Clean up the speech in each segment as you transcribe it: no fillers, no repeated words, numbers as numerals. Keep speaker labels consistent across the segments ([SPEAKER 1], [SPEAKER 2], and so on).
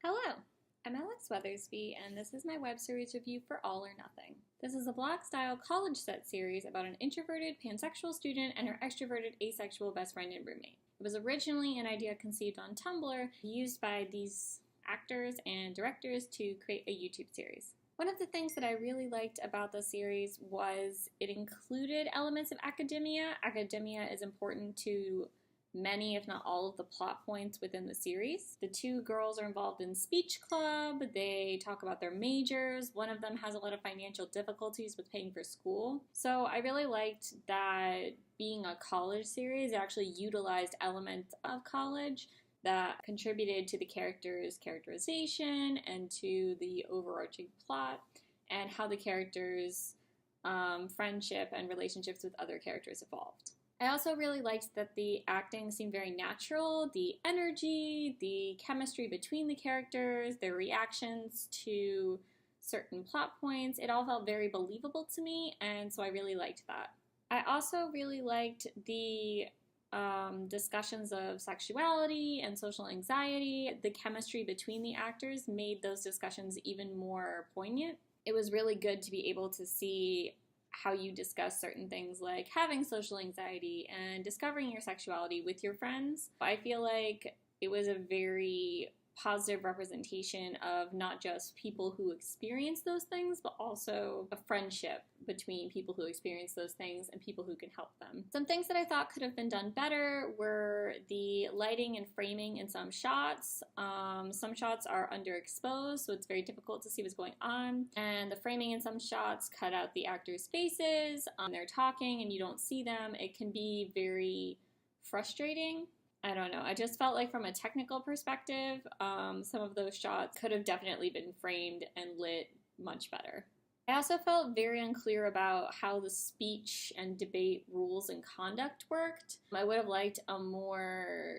[SPEAKER 1] Hello, I'm Alex Weathersby, and this is my web series review for All or Nothing. This is a blog-style college set series about an introverted pansexual student and her extroverted asexual best friend and roommate. It was originally an idea conceived on Tumblr, used by these actors and directors to create a YouTube series. One of the things that I really liked about the series was it included elements of academia. Academia is important to many, if not all, of the plot points within the series. The two girls are involved in speech club. They talk about their majors. One of them has a lot of financial difficulties with paying for school. So I really liked that being a college series, it actually utilized elements of college that contributed to the characters' characterization and to the overarching plot and how the characters' friendship and relationships with other characters evolved. I also really liked that the acting seemed very natural, the energy, the chemistry between the characters, their reactions to certain plot points. It all felt very believable to me, and so I really liked that. I also really liked the discussions of sexuality and social anxiety. The chemistry between the actors made those discussions even more poignant. It was really good to be able to see how you discuss certain things like having social anxiety and discovering your sexuality with your friends. I feel like it was a very positive representation of not just people who experience those things, but also a friendship between people who experience those things and people who can help them. Some things that I thought could have been done better were the lighting and framing in some shots. Some shots are underexposed, so it's very difficult to see what's going on. And the framing in some shots cut out the actors' faces. They're talking and you don't see them. It can be very frustrating. I don't know. I just felt like from a technical perspective, some of those shots could have definitely been framed and lit much better. I also felt very unclear about how the speech and debate rules and conduct worked. I would have liked a more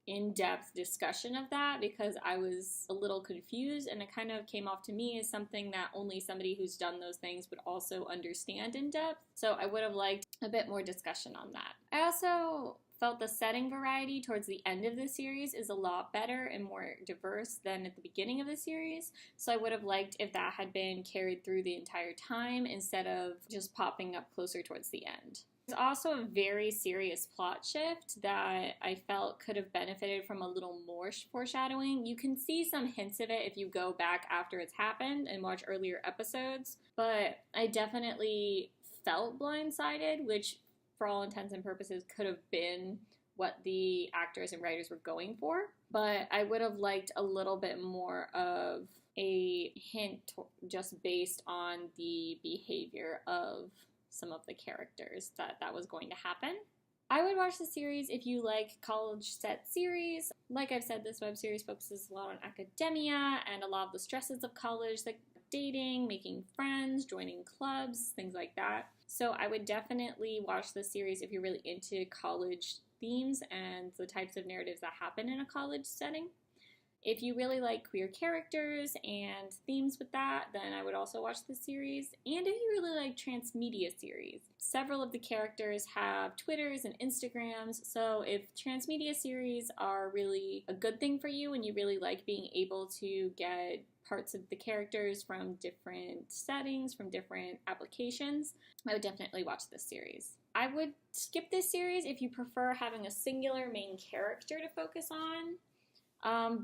[SPEAKER 1] in-depth discussion of that because I was a little confused, and it kind of came off to me as something that only somebody who's done those things would also understand in depth. So I would have liked a bit more discussion on that. I also felt the setting variety towards the end of the series is a lot better and more diverse than at the beginning of the series. So I would have liked if that had been carried through the entire time instead of just popping up closer towards the end. There's also a very serious plot shift that I felt could have benefited from a little more foreshadowing. You can see some hints of it if you go back after it's happened and watch earlier episodes, but I definitely felt blindsided, which for all intents and purposes could have been what the actors and writers were going for. But I would have liked a little bit more of a hint just based on the behavior of some of the characters that was going to happen. I would watch the series if you like college set series. Like I've said, this web series focuses a lot on academia and a lot of the stresses of college, like dating, making friends, joining clubs, things like that. So I would definitely watch this series if you're really into college themes and the types of narratives that happen in a college setting. If you really like queer characters and themes with that, then I would also watch this series. And if you really like transmedia series, several of the characters have Twitters and Instagrams. So if transmedia series are really a good thing for you and you really like being able to get parts of the characters from different settings, from different applications, I would definitely watch this series. I would skip this series if you prefer having a singular main character to focus on.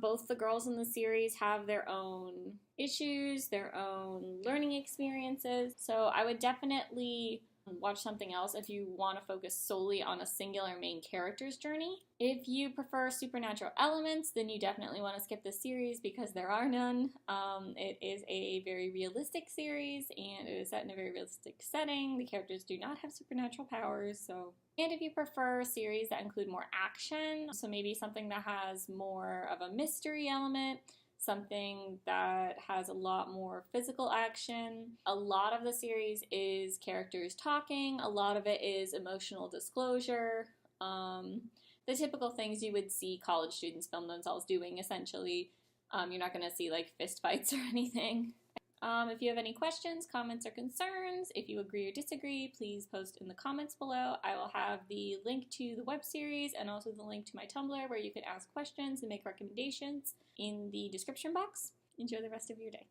[SPEAKER 1] Both the girls in the series have their own issues, their own learning experiences, so I would definitely watch something else if you want to focus solely on a singular main character's journey. If you prefer supernatural elements, then you definitely want to skip this series because there are none. It is a very realistic series and it is set in a very realistic setting. The characters do not have supernatural powers, so. And if you prefer series that include more action, so maybe something that has more of a mystery element, something that has a lot more physical action. A lot of the series is characters talking. A lot of it is emotional disclosure. The typical things you would see college students film themselves doing, essentially. You're not going to see like fist fights or anything. If you have any questions, comments, or concerns, if you agree or disagree, please post in the comments below. I will have the link to the web series and also the link to my Tumblr where you can ask questions and make recommendations in the description box. Enjoy the rest of your day.